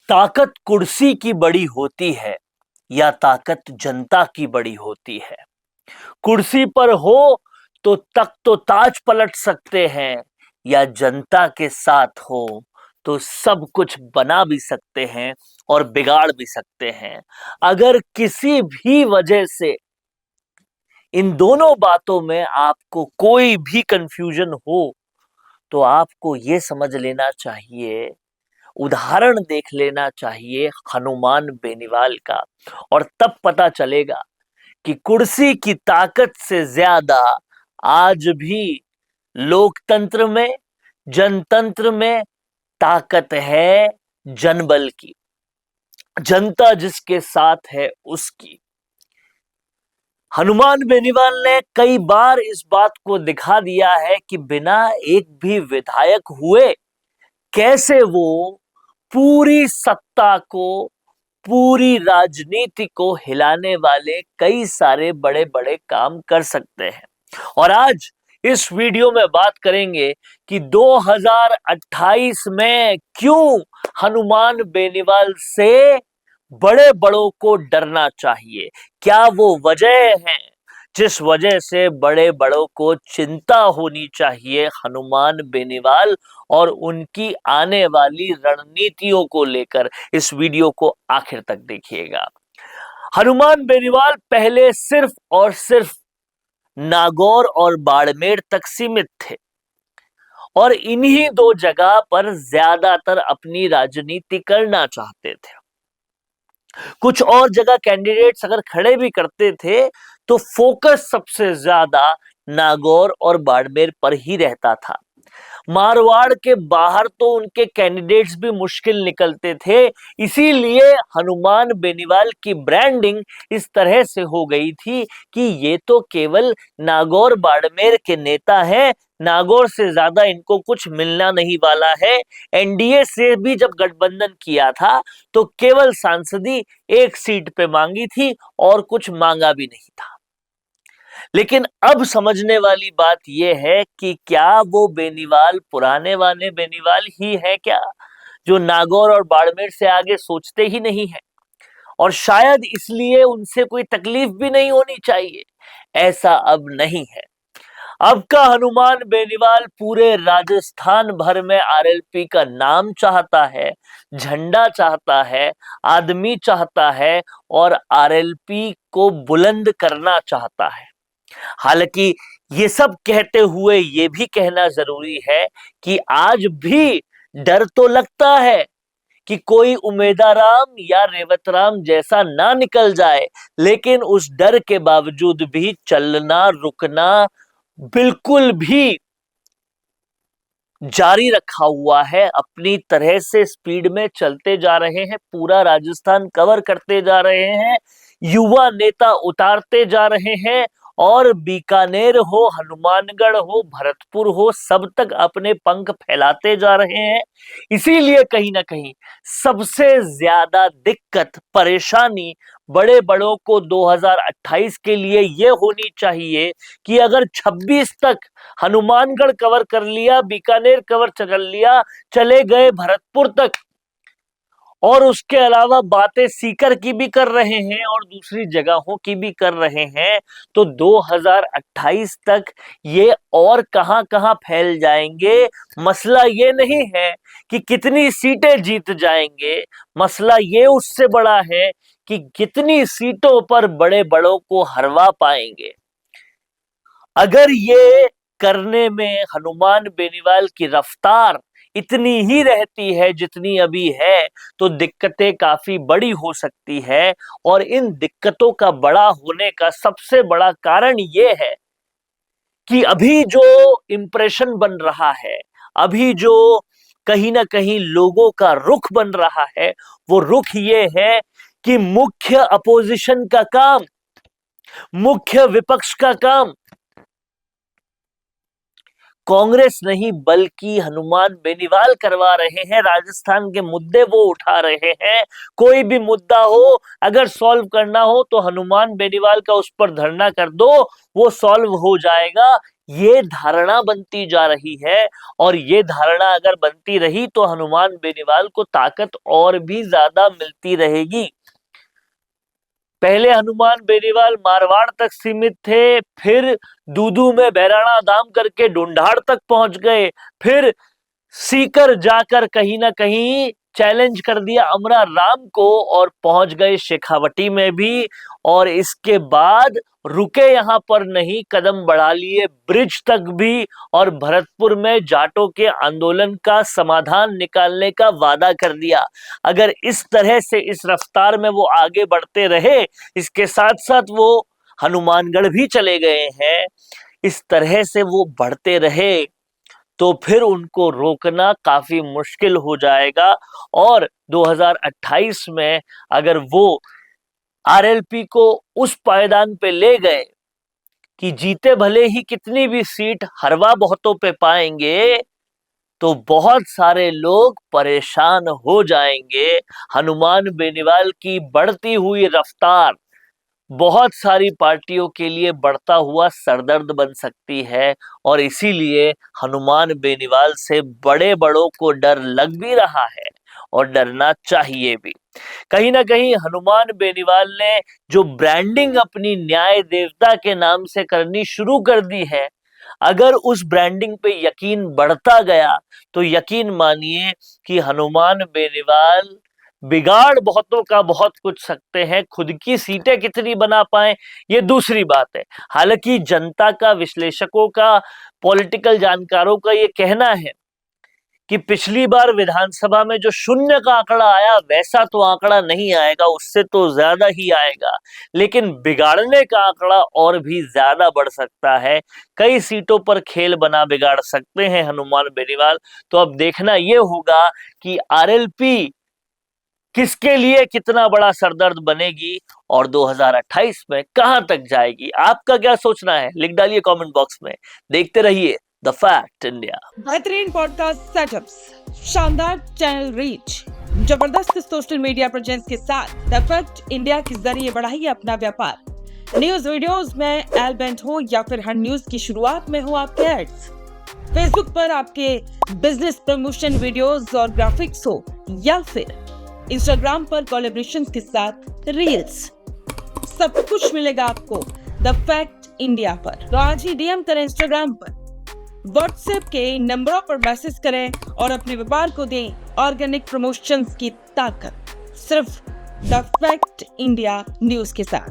ताकत कुर्सी की बड़ी होती है या ताकत जनता की बड़ी होती है। कुर्सी पर हो तो तख्त ताज पलट सकते हैं, या जनता के साथ हो तो सब कुछ बना भी सकते हैं और बिगाड़ भी सकते हैं। अगर किसी भी वजह से इन दोनों बातों में आपको कोई भी कंफ्यूजन हो तो आपको ये समझ लेना चाहिए, उदाहरण देख लेना चाहिए हनुमान बेनीवाल का, और तब पता चलेगा कि कुर्सी की ताकत से ज्यादा आज भी लोकतंत्र में, जनतंत्र में ताकत है जनबल की। जनता जिसके साथ है उसकी। हनुमान बेनीवाल ने कई बार इस बात को दिखा दिया है कि बिना एक भी विधायक हुए कैसे वो पूरी सत्ता को, पूरी राजनीति को हिलाने वाले कई सारे बड़े बड़े काम कर सकते हैं। और आज इस वीडियो में बात करेंगे कि 2028 में क्यों हनुमान बेनीवाल से बड़े बड़ों को डरना चाहिए। क्या वो वजह है जिस वजह से बड़े बड़ों को चिंता होनी चाहिए हनुमान बेनीवाल और उनकी आने वाली रणनीतियों को लेकर। इस वीडियो को आखिर तक देखिएगा। हनुमान बेनीवाल पहले सिर्फ और सिर्फ नागौर और बाड़मेर तक सीमित थे और इन्हीं दो जगह पर ज्यादातर अपनी राजनीति करना चाहते थे। कुछ और जगह कैंडिडेट्स अगर खड़े भी करते थे तो फोकस सबसे ज्यादा नागौर और बाड़मेर पर ही रहता था। मारवाड़ के बाहर तो उनके कैंडिडेट्स भी मुश्किल निकलते थे। इसीलिए हनुमान बेनीवाल की ब्रांडिंग इस तरह से हो गई थी कि ये तो केवल नागौर बाड़मेर के नेता हैं, नागौर से ज्यादा इनको कुछ मिलना नहीं वाला है। एनडीए से भी जब गठबंधन किया था तो केवल सांसदी एक सीट पे मांगी थी और कुछ मांगा भी नहीं था। लेकिन अब समझने वाली बात यह है कि क्या वो बेनीवाल पुराने वाले बेनीवाल ही है क्या, जो नागौर और बाड़मेर से आगे सोचते ही नहीं है, और शायद इसलिए उनसे कोई तकलीफ भी नहीं होनी चाहिए। ऐसा अब नहीं है। अब का हनुमान बेनीवाल पूरे राजस्थान भर में आरएलपी का नाम चाहता है, झंडा चाहता है, आदमी चाहता है और आरएलपी को बुलंद करना चाहता है। हालांकि ये सब कहते हुए ये भी कहना जरूरी है कि आज भी डर तो लगता है कि कोई उमेदाराम या रेवतराम जैसा ना निकल जाए, लेकिन उस डर के बावजूद भी चलना रुकना बिल्कुल भी जारी रखा हुआ है। अपनी तरह से स्पीड में चलते जा रहे हैं, पूरा राजस्थान कवर करते जा रहे हैं, युवा नेता उतारते जा रहे हैं और बीकानेर हो, हनुमानगढ़ हो, भरतपुर हो, सब तक अपने पंख फैलाते जा रहे हैं। इसीलिए कहीं ना कहीं सबसे ज्यादा दिक्कत, परेशानी बड़े बड़ों को 2028 के लिए ये होनी चाहिए कि अगर 26 तक हनुमानगढ़ कवर कर लिया, बीकानेर कवर कर लिया, चले गए भरतपुर तक, और उसके अलावा बातें सीकर की भी कर रहे हैं और दूसरी जगहों की भी कर रहे हैं, तो 2028 तक ये और कहां-कहां फैल जाएंगे। मसला ये नहीं है कि कितनी सीटें जीत जाएंगे, मसला ये उससे बड़ा है कि कितनी सीटों पर बड़े बड़ों को हरवा पाएंगे। अगर ये करने में हनुमान बेनीवाल की रफ्तार इतनी ही रहती है जितनी अभी है, तो दिक्कतें काफी बड़ी हो सकती है। और इन दिक्कतों का बड़ा होने का सबसे बड़ा कारण ये है कि अभी जो इंप्रेशन बन रहा है, अभी जो कहीं ना कहीं लोगों का रुख बन रहा है, वो रुख ये है कि मुख्य अपोजिशन का काम, मुख्य विपक्ष का काम कांग्रेस नहीं बल्कि हनुमान बेनीवाल करवा रहे हैं। राजस्थान के मुद्दे वो उठा रहे हैं। कोई भी मुद्दा हो, अगर सॉल्व करना हो तो हनुमान बेनीवाल का उस पर धरना कर दो, वो सॉल्व हो जाएगा। ये धारणा बनती जा रही है, और ये धारणा अगर बनती रही तो हनुमान बेनीवाल को ताकत और भी ज्यादा मिलती रहेगी। पहले हनुमान बेनीवाल मारवाड़ तक सीमित थे, फिर दूदू में बहराणा दाम करके ढूंढाड़ तक पहुंच गए, फिर सीकर जाकर कहीं ना कहीं चैलेंज कर दिया अमरा राम को और पहुंच गए शेखावटी में भी, और इसके बाद रुके यहां पर नहीं, कदम बढ़ा लिए ब्रिज तक भी, और भरतपुर में जाटों के आंदोलन का समाधान निकालने का वादा कर दिया। अगर इस तरह से इस रफ्तार में वो आगे बढ़ते रहे, इसके साथ साथ वो हनुमानगढ़ भी चले गए हैं, इस तरह से वो बढ़ते रहे तो फिर उनको रोकना काफी मुश्किल हो जाएगा। और 2028 में अगर वो आरएलपी को उस पायदान पे ले गए कि जीते भले ही कितनी भी सीट, हरवा बहुतों पे पाएंगे, तो बहुत सारे लोग परेशान हो जाएंगे। हनुमान बेनीवाल की बढ़ती हुई रफ्तार बहुत सारी पार्टियों के लिए बढ़ता हुआ सरदर्द बन सकती है, और इसीलिए हनुमान बेनीवाल से बड़े बड़ों को डर लग भी रहा है, और डरना चाहिए भी। कहीं ना कहीं हनुमान बेनीवाल ने जो ब्रांडिंग अपनी न्याय देवता के नाम से करनी शुरू कर दी है, अगर उस ब्रांडिंग पे यकीन बढ़ता गया तो यकीन मानिए कि हनुमान बेनीवाल बिगाड़ बहुतों का बहुत कुछ सकते हैं। खुद की सीटें कितनी बना पाए ये दूसरी बात है। हालांकि जनता का, विश्लेषकों का, पॉलिटिकल जानकारों का ये कहना है कि पिछली बार विधानसभा में जो शून्य का आंकड़ा आया वैसा तो आंकड़ा नहीं आएगा, उससे तो ज्यादा ही आएगा, लेकिन बिगाड़ने का आंकड़ा और भी ज्यादा बढ़ सकता है। कई सीटों पर खेल बना बिगाड़ सकते हैं हनुमान बेनीवाल। तो अब देखना ये होगा कि आरएलपी किसके लिए कितना बड़ा सरदर्द बनेगी और 2028 में कहां तक जाएगी। आपका क्या सोचना है, लिख डालिए कमेंट बॉक्स में। देखते रहिए द फैक्ट इंडिया। बेहतरीन पॉडकास्ट सेटअप्स, शानदार चैनल रीच, जबरदस्त सोशल मीडिया प्रेजेंस के साथ द फैक्ट इंडिया के जरिए बढ़ाइए अपना व्यापार। न्यूज वीडियोस में एल बेंट हो या फिर हर न्यूज की शुरुआत में हो आपके एड्स, फेसबुक पर आपके बिजनेस प्रमोशन वीडियोस और ग्राफिक्स हो, या फिर इंस्टाग्राम पर कोलैबोरेशन के साथ रील्स, सब कुछ मिलेगा आपको द फैक्ट इंडिया पर। तो आज ही डीएम करें इंस्टाग्राम पर, व्हाट्सएप के नंबरों पर मैसेज करें और अपने व्यापार को दें ऑर्गेनिक प्रमोशंस की ताकत, सिर्फ द फैक्ट इंडिया न्यूज के साथ।